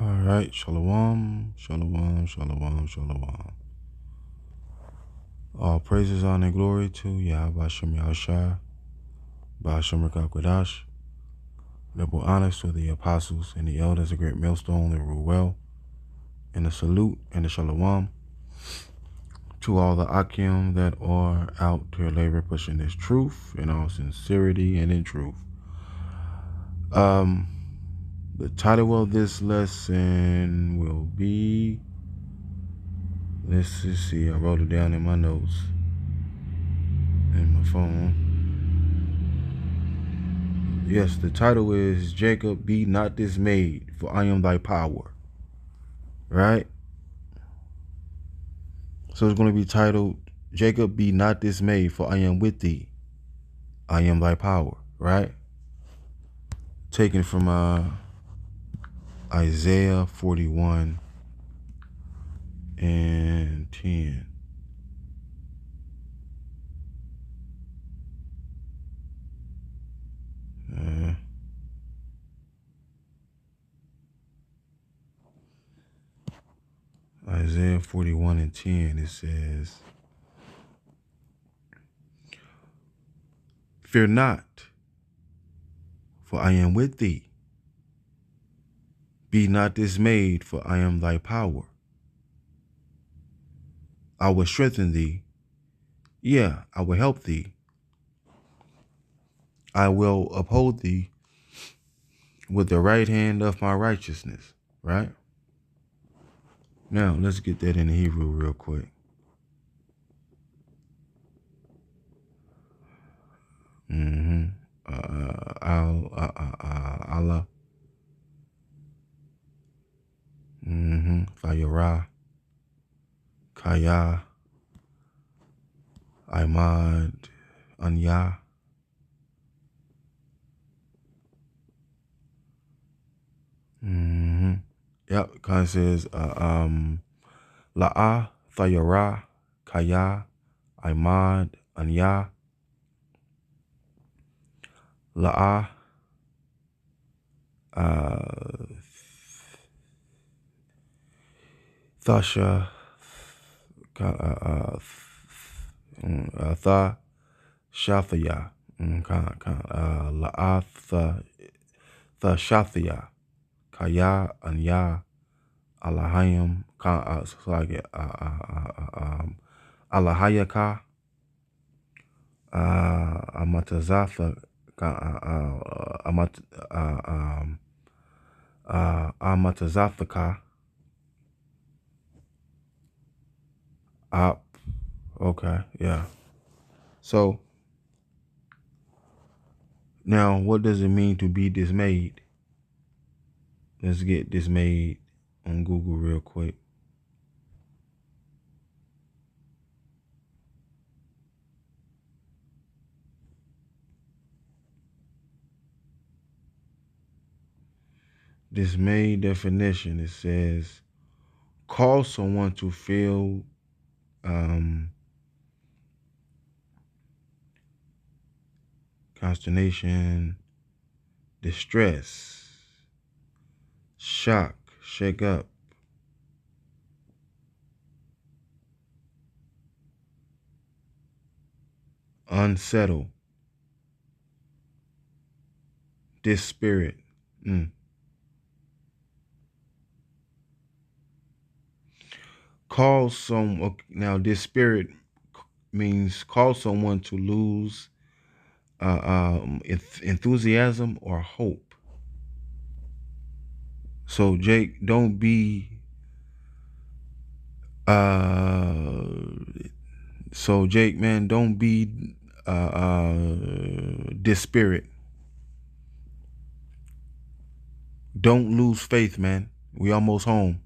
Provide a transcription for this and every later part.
All right, shalom, shalom, shalom, shalom. All praises, honor, and glory to Yahawah Shem Yahushua, Ba'ashem Rakakwadash. Double honors to the apostles and the elders, a great millstone that rule well, and a salute and a shalom to all the Akim that are out to labor pushing this truth in all sincerity and in truth. The title of this lesson will be, let's just see, I wrote it down in my notes in my phone. Yes, the title is Jacob, be not dismayed, for I am thy power. Right? So it's going to be titled, Jacob, be not dismayed, for I am with thee. I am thy power. Right? Taken from Isaiah 41 and 10. Isaiah 41 and 10, it says, fear not, for I am with thee. Be not dismayed, for I am thy power. I will strengthen thee. Yeah, I will help thee. I will uphold thee with the right hand of my righteousness. Right? Now, let's get that in Hebrew real quick. Allah. Fayara. Kaya. Imad. Anya. Yep, kind of says, La'a, Thayara, Kaya, Imad, Anya, La'a, Thasha, Tha, Shathaya, La'a, Thashathaya, Kaya, Anya, Alahayim, Alahayaka, Amatazatha, Amatazathaka, okay, yeah. So, now what does it mean to be dismayed? Let's get dismayed on Google real quick. Dismayed definition, it says, cause someone to feel consternation, distress, shock, shake up, unsettle, dispirit. Cause some, now dispirit means cause someone to lose enthusiasm or hope. So Jake, don't be so Jake, man, don't be dispirit. Don't lose faith, man. We almost home.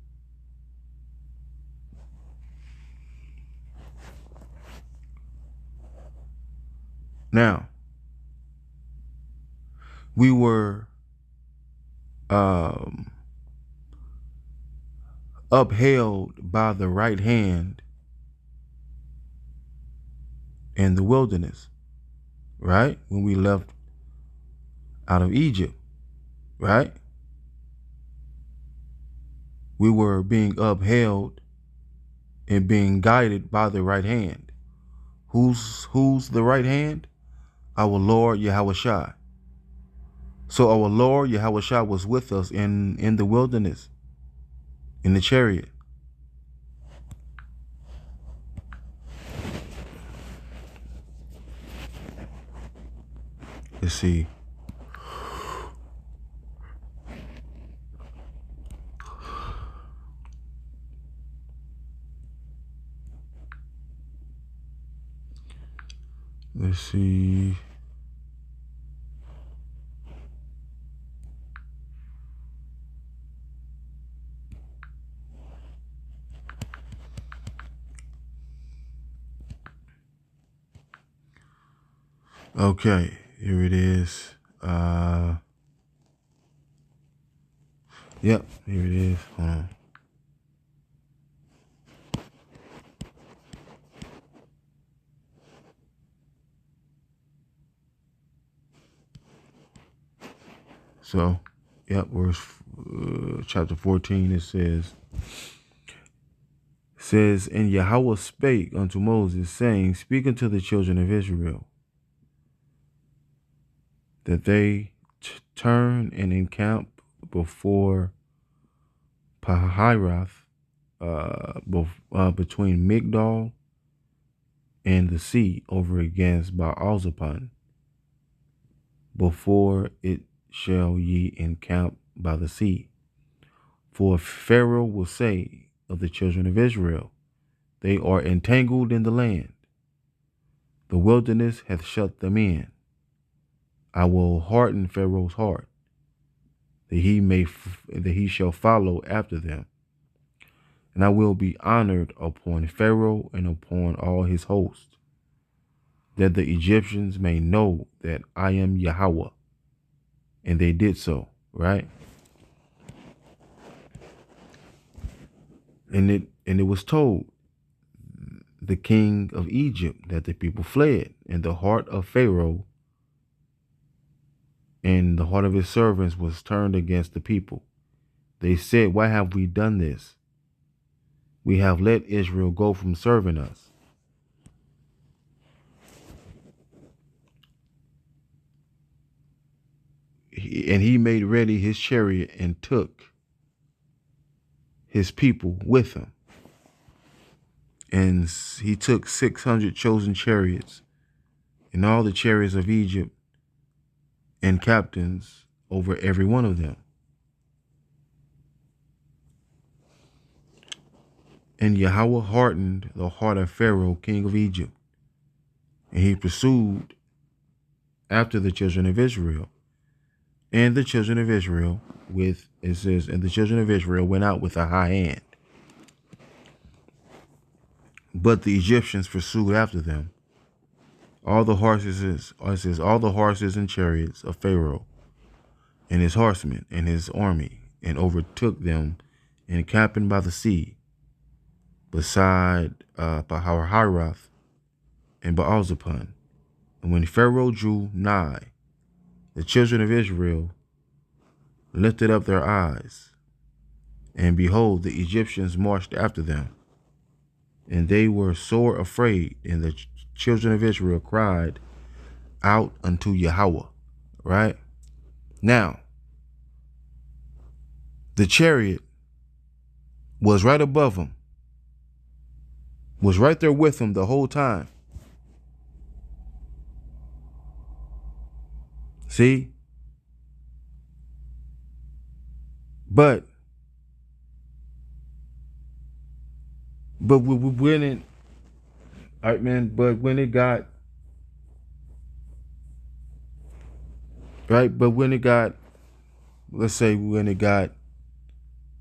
Now, we were upheld by the right hand in the wilderness, right? When we left out of Egypt, right? We were being upheld and being guided by the right hand. Who's the right hand? Our Lord Yahawah. So our Lord Yahawah was with us in the wilderness, in the chariot. Let's see. Let's see. Okay, here it is. Yep, here it is. Hold on. So, yep, verse chapter 14. It says, and Yahawah spake unto Moses, saying, speak unto the children of Israel, that they turn and encamp before Pahirath, between Migdol and the sea, over against Baalzapon, before it shall ye encamp by the sea. For Pharaoh will say of the children of Israel, they are entangled in the land. The wilderness hath shut them in. I will harden Pharaoh's heart, that he shall follow after them. And I will be honored upon Pharaoh and upon all his host, that the Egyptians may know that I am Yahawah. And they did so, right? And it was told the king of Egypt that the people fled, and the heart of Pharaoh and the heart of his servants was turned against the people. They said, why have we done this? We have let Israel go from serving us. And he made ready his chariot and took his people with him. And he took 600 chosen chariots and all the chariots of Egypt and captains over every one of them. And Yahawah hardened the heart of Pharaoh, king of Egypt, and he pursued after the children of Israel. And the children of Israel it says, and the children of Israel went out with a high hand. But the Egyptians pursued after them. All the horses and chariots of Pharaoh and his horsemen and his army, and overtook them encamping by the sea, beside Pahirath and Baalzapon. And when Pharaoh drew nigh, the children of Israel lifted up their eyes, and behold, the Egyptians marched after them. And they were sore afraid, and the children of Israel cried out unto Yahawah. Right? Now, the chariot was right above them, was right there with them the whole time. See? But when it, all right, man, but when it got, right, but when it got, let's say when it got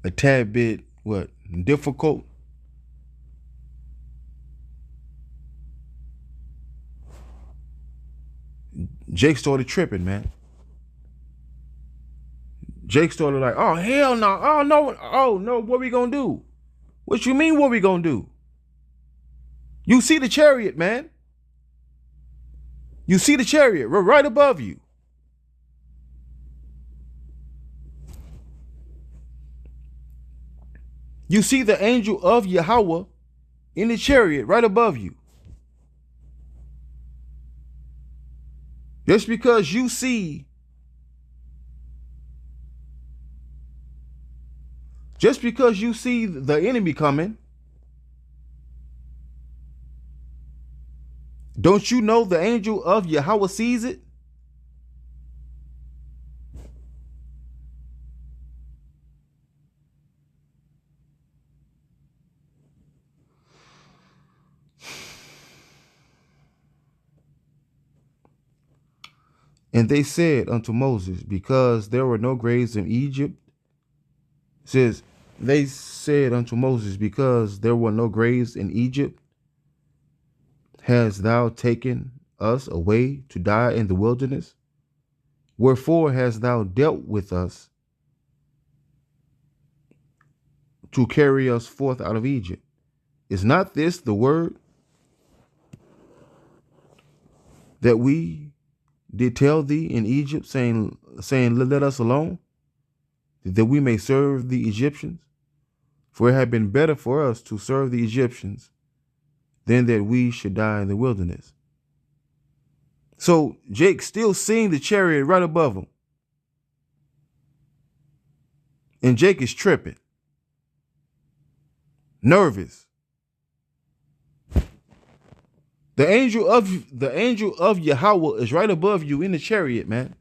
a tad bit, difficult, Jake started tripping, man. Jake started like, oh, hell no. Oh, no, what we gonna do? What you mean, what we gonna do? You see the chariot, man. You see the chariot right above you. You see the angel of Yahawah in the chariot right above you. Just because you see the enemy coming, don't you know the angel of Yahawah sees it? And they said unto Moses, because there were no graves in Egypt, says, they said unto Moses, because there were no graves in Egypt, hast thou taken us away to die in the wilderness? Wherefore hast thou dealt with us to carry us forth out of Egypt? Is not this the word that we did tell thee in Egypt, saying, let us alone, that we may serve the Egyptians? For it had been better for us to serve the Egyptians than that we should die in the wilderness. So Jake's still seeing the chariot right above him. And Jake is tripping, nervous. The angel of Yahawah is right above you in the chariot, man.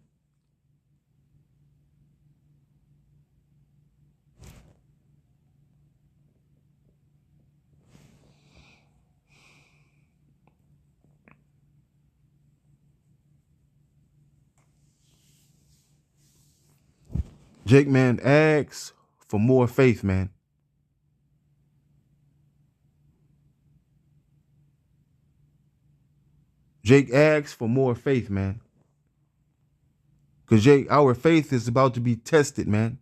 Jake, man, asks for more faith, man. Jake asks for more faith, man. Because, Jake, our faith is about to be tested, man.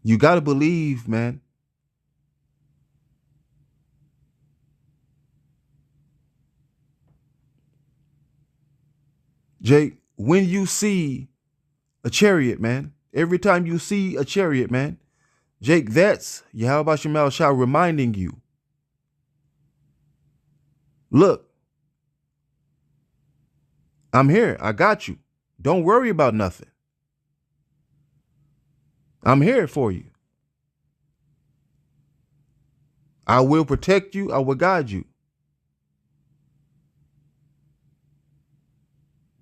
You got to believe, man. Jake, when you see a chariot, man, every time you see a chariot, man, Jake, that's Yahawah reminding you, look, I'm here. I got you. Don't worry about nothing. I'm here for you. I will protect you. I will guide you.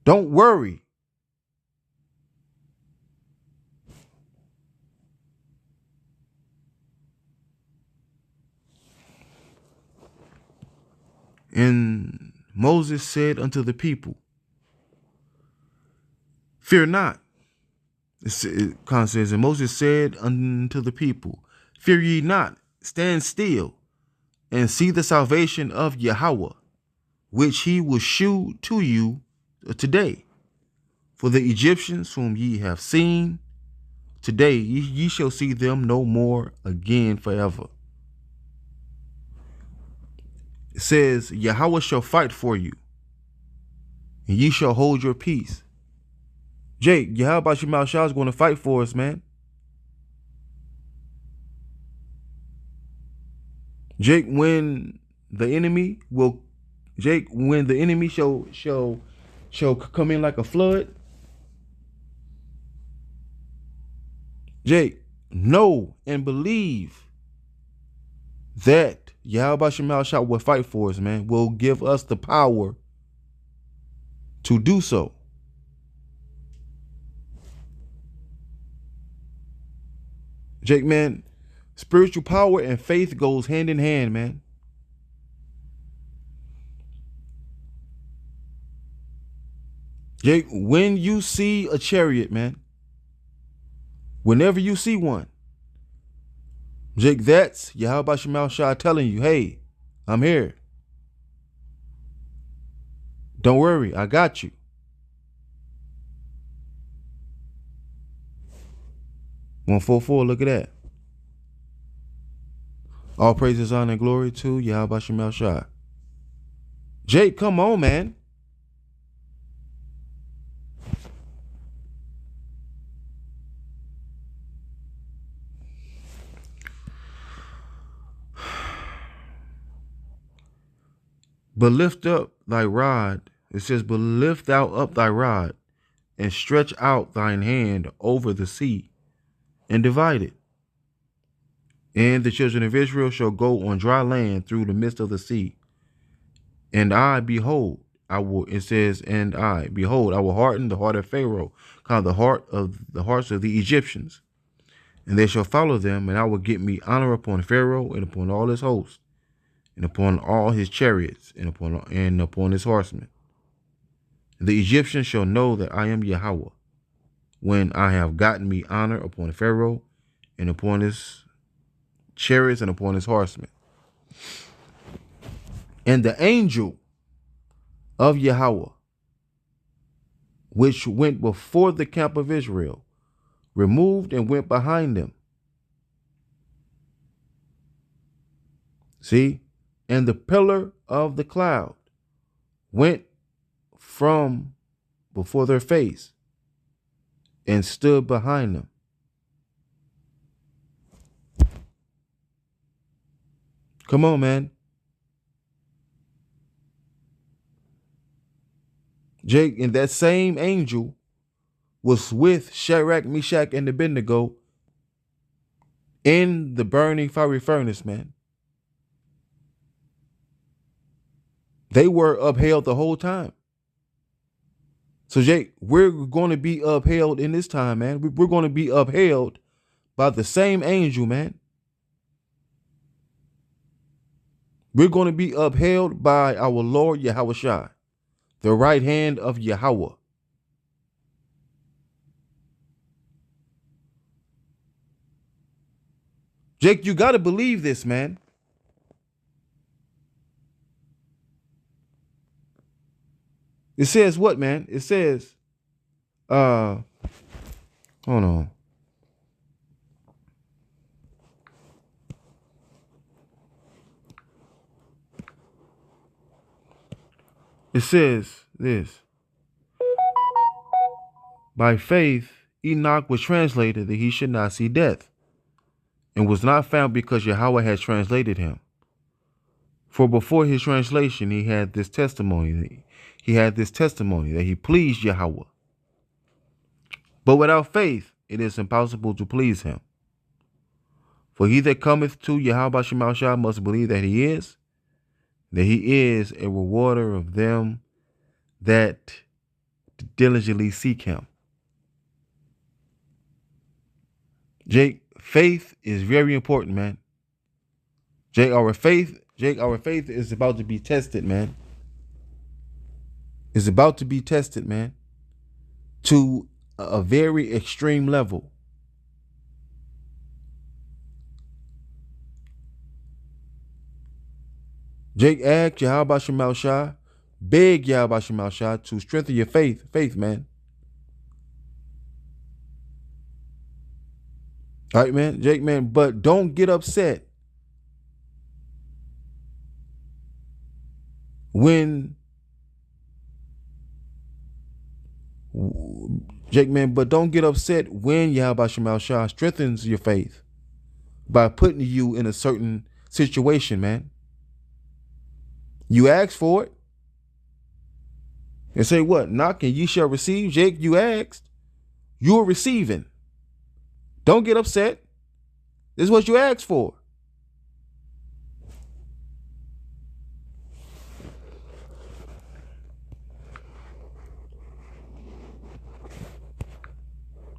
Don't worry. And Moses said unto the people, fear not. It kind of says, and Moses said unto the people, fear ye not, stand still, and see the salvation of Yahawah, which he will shew to you today. For the Egyptians whom ye have seen today, ye shall see them no more again forever. It says, Yahawah shall fight for you, and ye shall hold your peace. Jake, Yahawah is going to fight for us, man. Jake, when the enemy shall come in like a flood, Jake, know and believe that Yahawah will fight for us, man, will give us the power to do so. Jake, man, spiritual power and faith goes hand in hand, man. Jake, when you see a chariot, man, whenever you see one, Jake, that's Yahawah telling you, hey, I'm here. Don't worry, I got you. $144, look at that. All praises, honor, and glory to Yahawah. Jake, come on, man. But lift up thy rod. It says, but lift thou up thy rod and stretch out thine hand over the sea and divide it. And the children of Israel shall go on dry land through the midst of the sea. And I, behold, I will, it says, and I, behold, I will harden the heart of Pharaoh, kind of the hearts of the Egyptians. And they shall follow them, and I will get me honor upon Pharaoh and upon all his hosts, and upon all his chariots, and upon his horsemen. And the Egyptians shall know that I am Yahawah, when I have gotten me honor upon Pharaoh, and upon his chariots, and upon his horsemen. And the angel of Yahawah, which went before the camp of Israel, removed and went behind them. See? And the pillar of the cloud went from before their face and stood behind them. Come on, man. Jake, and that same angel was with Shadrach, Meshach, and Abednego in the burning fiery furnace, man. They were upheld the whole time. So, Jake, we're going to be upheld in this time, man. We're going to be upheld by the same angel, man. We're going to be upheld by our Lord Yahawah, the right hand of Yahawah. Jake, you got to believe this, man. It says what, man? It says, hold on. It says this. By faith, Enoch was translated that he should not see death, and was not found because Yahawah had translated him. For before his translation, he had this testimony. He had this testimony that he pleased Yahawah. But without faith, it is impossible to please him. For he that cometh to Yahawah must believe that he is a rewarder of them that diligently seek him. Jake, faith is very important, man. Jake, our faith is about to be tested, man. It's about to be tested, man, to a very extreme level. Jake, ask Yahawah, beg Yahawah to strengthen your faith, man. All right, man, Jake, man, but don't get upset when Jake, man, but don't get upset when Yahawah strengthens your faith by putting you in a certain situation, man. You asked for it. And say what? Knock and ye shall receive. Jake, you asked. You're receiving. Don't get upset. This is what you asked for.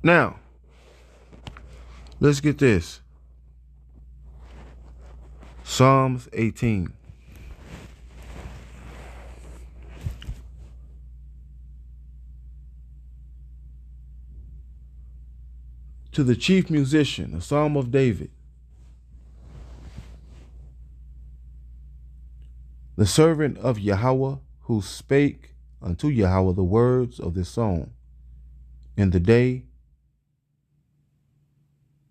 Now, let's get this. Psalms 18. To the chief musician, a psalm of David. The servant of Yahawah, who spake unto Yahawah the words of this song, in the day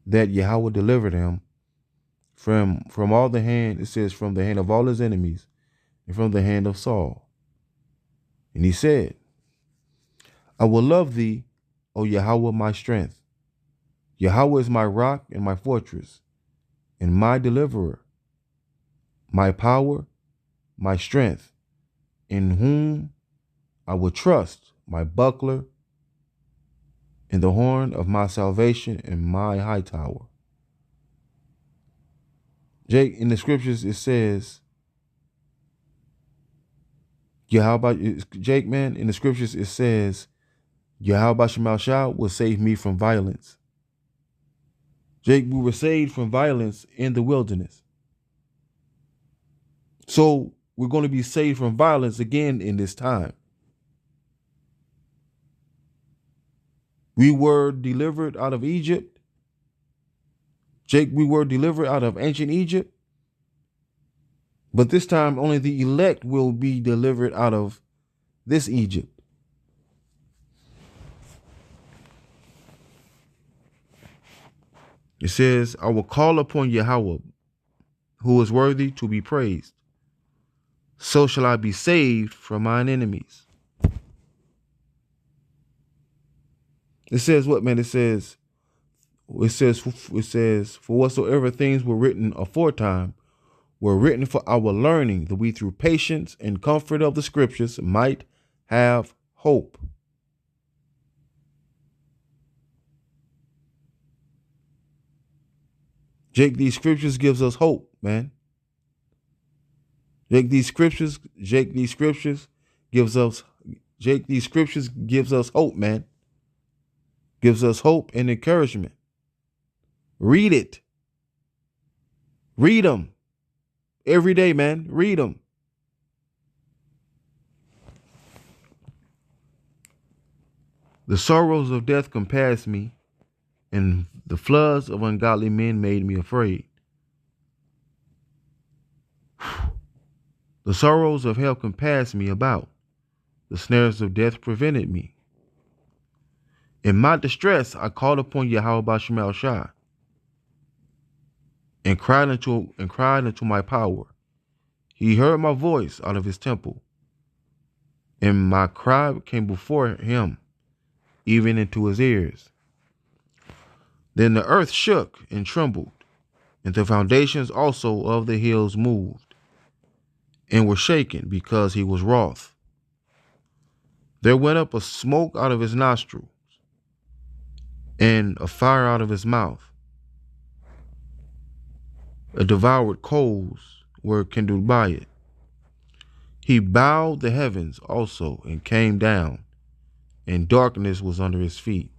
that Yahawah delivered him from all the hand, it says, from the hand of all his enemies, and from the hand of Saul. And he said, I will love thee, O Yahawah, my strength. Yahawah is my rock and my fortress, and my deliverer, my power, my strength, in whom I will trust, my buckler, and the horn of my salvation, and my high tower. Jake, in the scriptures, it says, Jake, man, in the scriptures, it says, Yahawah Shemal Shah will save me from violence. Jake, we were saved from violence in the wilderness. So we're going to be saved from violence again in this time. We were delivered out of Egypt. Jake, we were delivered out of ancient Egypt. But this time only the elect will be delivered out of this Egypt. It says, I will call upon Yahawah, who is worthy to be praised. So shall I be saved from mine enemies. It says what, man? It says, for whatsoever things were written aforetime were written for our learning, that we through patience and comfort of the scriptures might have hope. Jake, these scriptures gives us hope, man. These scriptures gives us hope, man. Gives us hope and encouragement. Read it. Read them. Every day, man. Read them. The sorrows of death compassed me, and the floods of ungodly men made me afraid. The sorrows of hell compassed me about. The snares of death prevented me. In my distress, I called upon Yahawah Shemal Shah and cried unto my power. He heard my voice out of his temple, and my cry came before him, even into his ears. Then the earth shook and trembled, and the foundations also of the hills moved, and were shaken because he was wroth. There went up a smoke out of his nostrils, and a fire out of his mouth. A devoured coals were kindled by it. He bowed the heavens also and came down, and darkness was under his feet.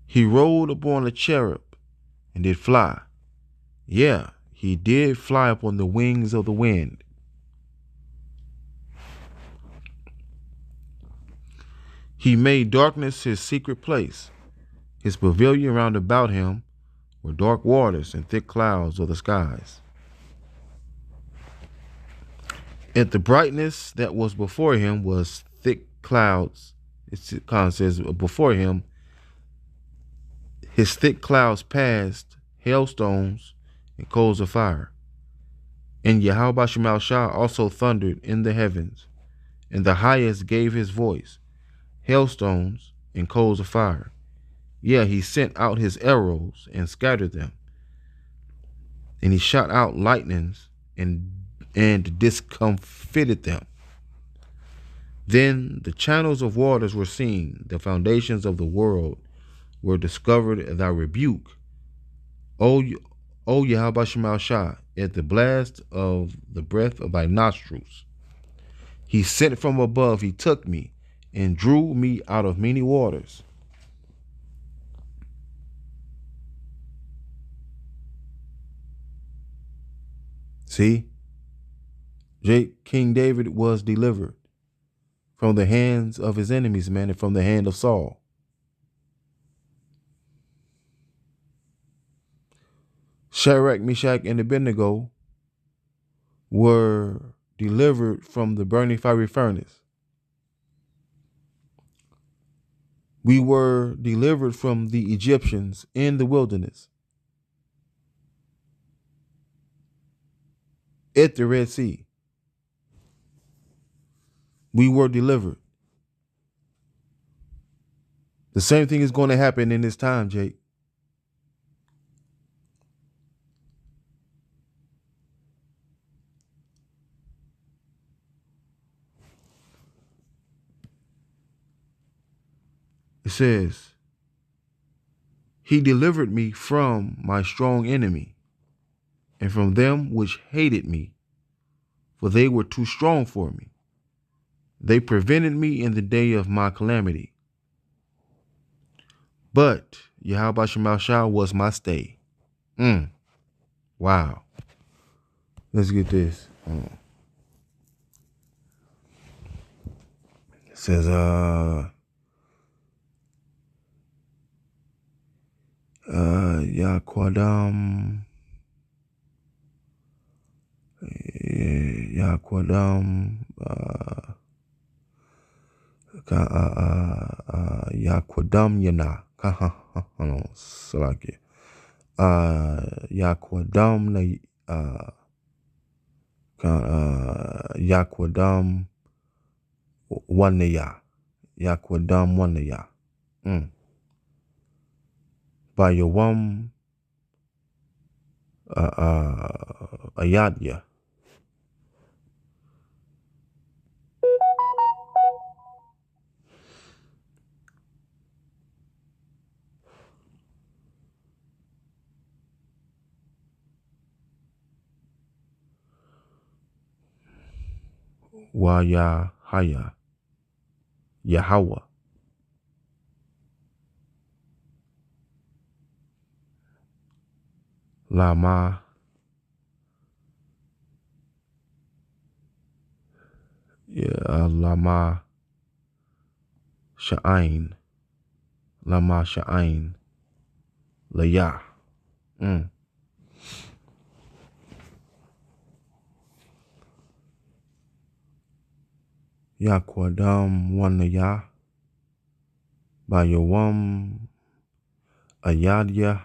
He rode upon a cherub and did fly. Yeah, he did fly upon the wings of the wind. He made darkness his secret place. His pavilion round about him were dark waters and thick clouds of the skies. At the brightness that was before him was thick clouds. It kind of says before him, his thick clouds passed, hailstones and coals of fire. And Yahawah Shemal Shah also thundered in the heavens, and the highest gave his voice, hailstones and coals of fire. Yeah, he sent out his arrows and scattered them. And he shot out lightnings and discomfited them. Then the channels of waters were seen, the foundations of the world were discovered at thy rebuke. O Yahawah Shemal Shah, at the blast of the breath of thy nostrils. He sent from above, he took me, and drew me out of many waters. See, King David was delivered from the hands of his enemies, man, and from the hand of Saul. Shadrach, Meshach, and Abednego were delivered from the burning fiery furnace. We were delivered from the Egyptians in the wilderness, at the Red Sea. We were delivered. The same thing is going to happen in this time, Jake. says, he delivered me from my strong enemy and from them which hated me, for they were too strong for me. They prevented me in the day of my calamity. But Yahawah Shemashah was my stay. Wow. Let's get this. It says, Yahquadam, Yahquadam Yana. Hold on, Salaki. Yahquadam, Yahquadam Wanaya. Yahquadam Wanaya. By Yawam Ayadya. Wa Yahaya. Yahawah. Lama. Lama Sha'ain. Lama Sha'ain. Layah. Yahquadam Wanaya. By Yawam Ayadya.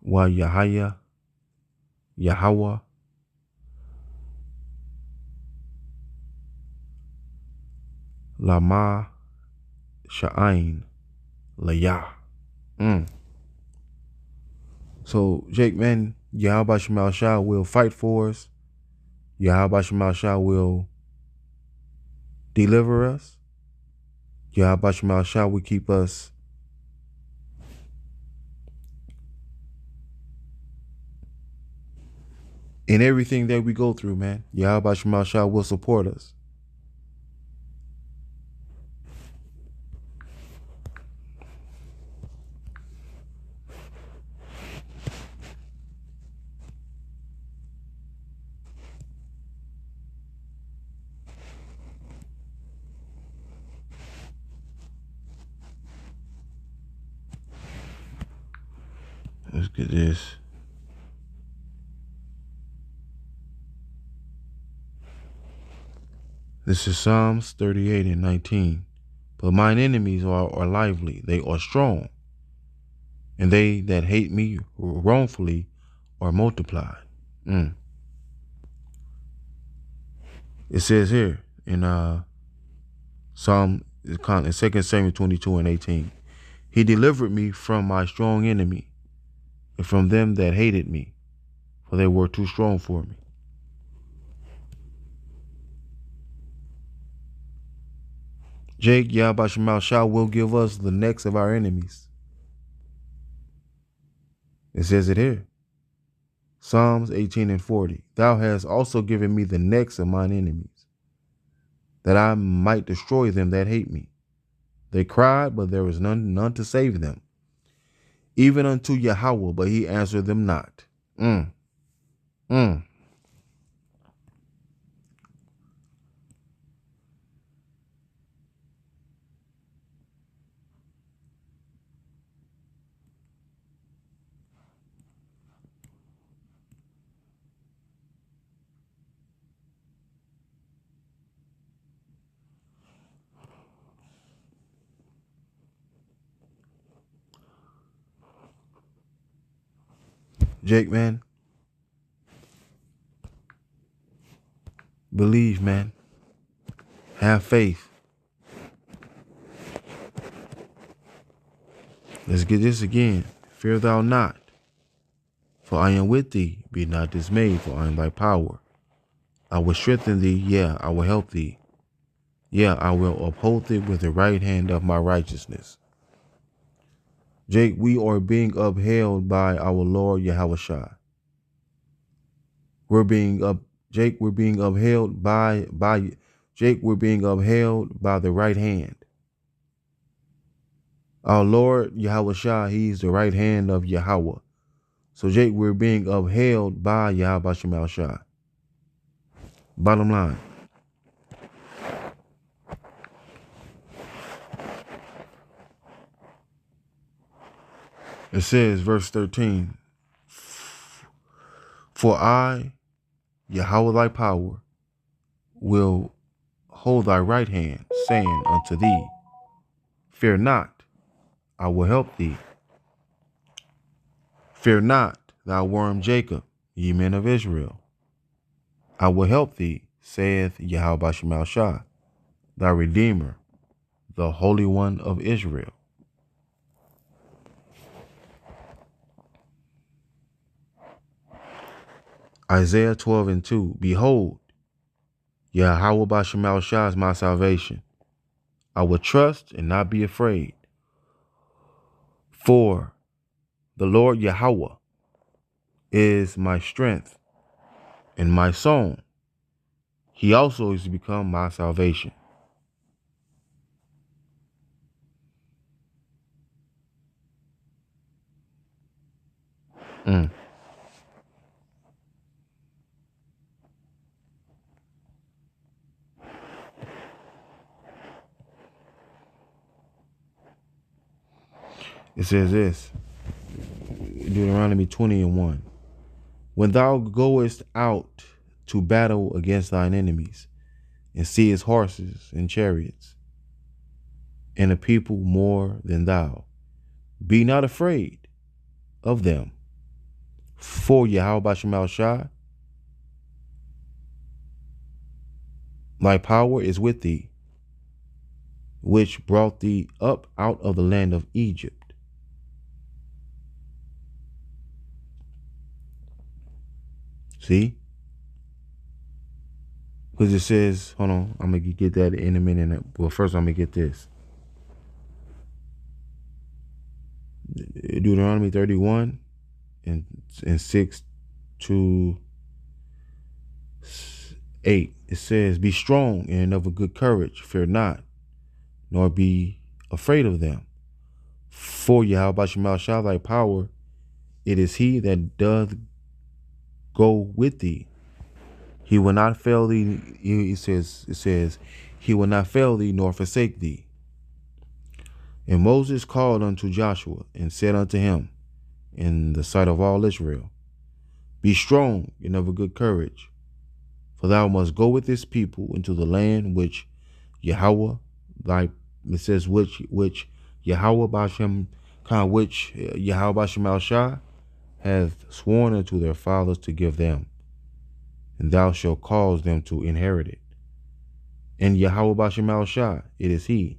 Wa Yahaya. Yahawah. Lama Sha'ain Layah. So, Jake, man, Yahawah Shemashah will fight for us. Yahawah Shemashah will deliver us. Yahawah Shemashah will keep us in everything that we go through, man. Yahawah Shemashah will support us. Let's get this. This is Psalms 38 and 19. But mine enemies are lively, they are strong, and they that hate me wrongfully are multiplied. It says here in Psalm 2 Samuel 22 and 18. He delivered me from my strong enemy and from them that hated me, for they were too strong for me. Jake, Yahawah Shemashah will give us the necks of our enemies. It says it here. Psalms 18 and 40. Thou hast also given me the necks of mine enemies, that I might destroy them that hate me. They cried, but there was none to save them. Even unto Yahawah, but he answered them not. Jake, man, believe, man. Have faith. Let's get this again. Fear thou not, for I am with thee. Be not dismayed, for I am thy power. I will strengthen thee, I will help thee. Yeah, I will uphold thee with the right hand of my righteousness. Jake, we are being upheld by our Lord Yahawah. We're being up, Jake. We're being upheld by Jake. We're being upheld by the right hand. Our Lord Yahawah, He's the right hand of Yahawah. So Jake, we're being upheld by Yahweh Shemal Shah. Bottom line. It says, verse 13, for I, Yahawah thy power, will hold thy right hand, saying unto thee, fear not, I will help thee. Fear not, thou worm Jacob, ye men of Israel. I will help thee, saith Yahweh Shemal Shah, thy Redeemer, the Holy One of Israel. Isaiah 12:2, behold, Yahawah Shemal Shah is my salvation. I will trust and not be afraid. For the Lord Yahawah is my strength and my song. He also is to become my salvation. It says this, Deuteronomy 20:1. When thou goest out to battle against thine enemies, and seest horses and chariots, and a people more than thou, be not afraid of them. For Yahawah Shemal Shah, thy power is with thee, which brought thee up out of the land of Egypt. See? Because it says, hold on, I'm going to get that in a minute. Well, first I'm going to get this. Deuteronomy 31 and 6 to 8. It says, be strong and of a good courage, fear not, nor be afraid of them. For Yahawah Shemal Shah, thy power, it is he that doth go with thee. He will not fail thee. It says, he will not fail thee nor forsake thee. And Moses called unto Joshua and said unto him in the sight of all Israel, be strong and of a good courage, for thou must go with this people into the land which Yahawah which Yahawah Shemal Shah hath sworn unto their fathers to give them, and thou shalt cause them to inherit it. And Yahawah Shemal Shah, it is he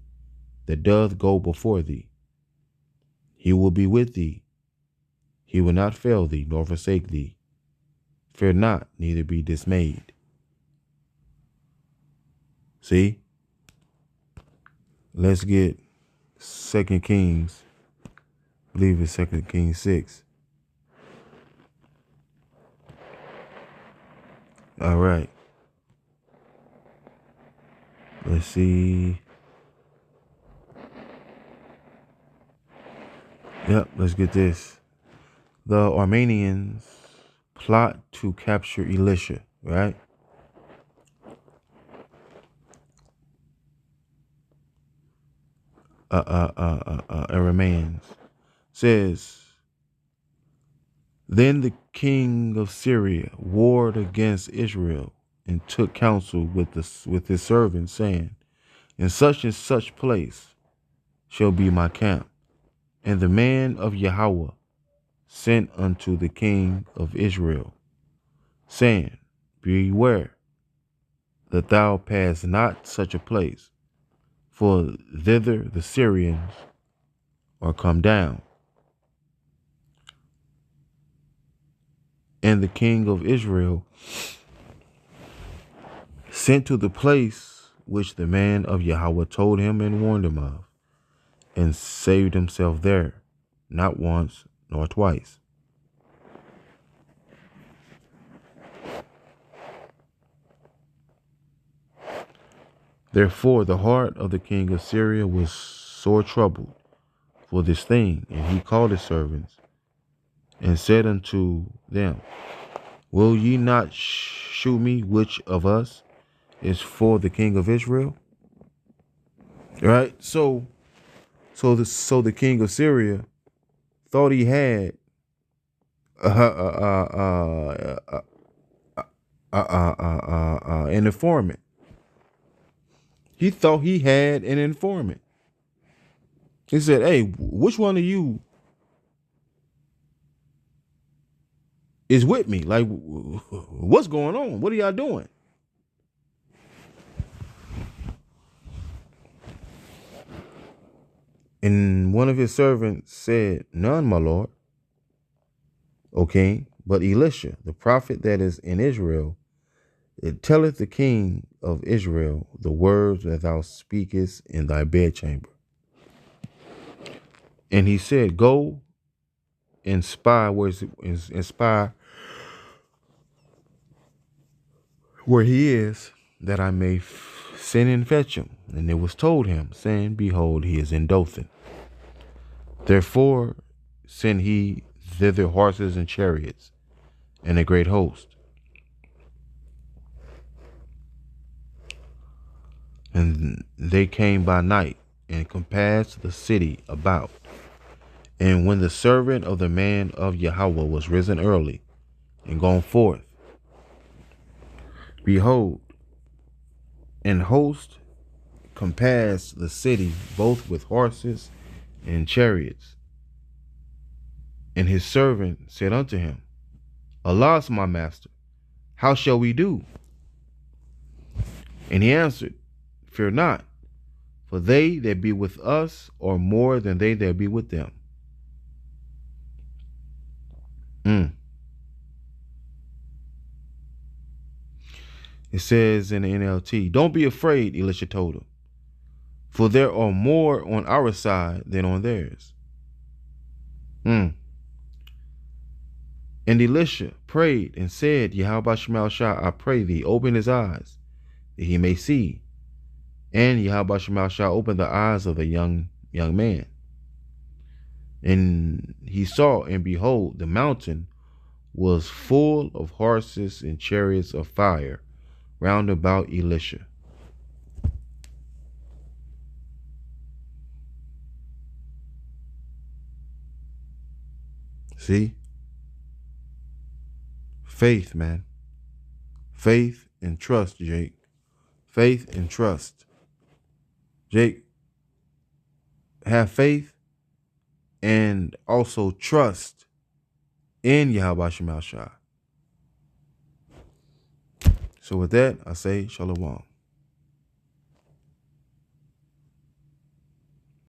that doth go before thee. He will be with thee. He will not fail thee nor forsake thee. Fear not, neither be dismayed. See? Let's get 2 Kings. I believe it's 2 Kings 6. All right. Let's see. Yep, let's get this. The Armenians plot to capture Elisha, right? Aramaeans says, then the king of Syria warred against Israel and took counsel with his servants, saying, in such and such place shall be my camp. And the man of Yahawah sent unto the king of Israel, saying, beware that thou pass not such a place, for thither the Syrians are come down. And the king of Israel sent to the place which the man of Yahawah told him and warned him of, and saved himself there, not once nor twice. Therefore the heart of the king of Syria was sore troubled for this thing, and he called his servants and said unto them, Will ye not shew me which of us is for the king of Israel? Right? So the king of Syria thought he had an informant. He thought he had an informant. He said, "Hey, which one of you is with me? Like, what's going on? What are y'all doing?" And one of his servants said, None, my lord, O king, but Elisha, the prophet that is in Israel. It telleth the king of Israel the words that thou speakest in thy bedchamber. And he said, Go and spy where he is, that I may send and fetch him. And it was told him, saying, Behold, he is in Dothan. Therefore sent he thither horses and chariots and a great host. And they came by night and compassed the city about. And when the servant of the man of Yahawah was risen early and gone forth, behold, an host compassed the city both with horses and chariots. And his servant said unto him, Alas, my master, how shall we do? And he answered, Fear not, for they that be with us are more than they that be with them. It says in the NLT, Don't be afraid, Elisha told him, for there are more on our side than on theirs. And Elisha prayed and said, Yahawah, I pray thee, open his eyes, that he may see. And Yahawah opened the eyes of the young man. And he saw, and behold, the mountain was full of horses and chariots of fire round about Elisha. See? Faith, man. Faith and trust, Jake. Faith and trust. Jake, have faith and also trust in Yahawah. So with that, I say shalom.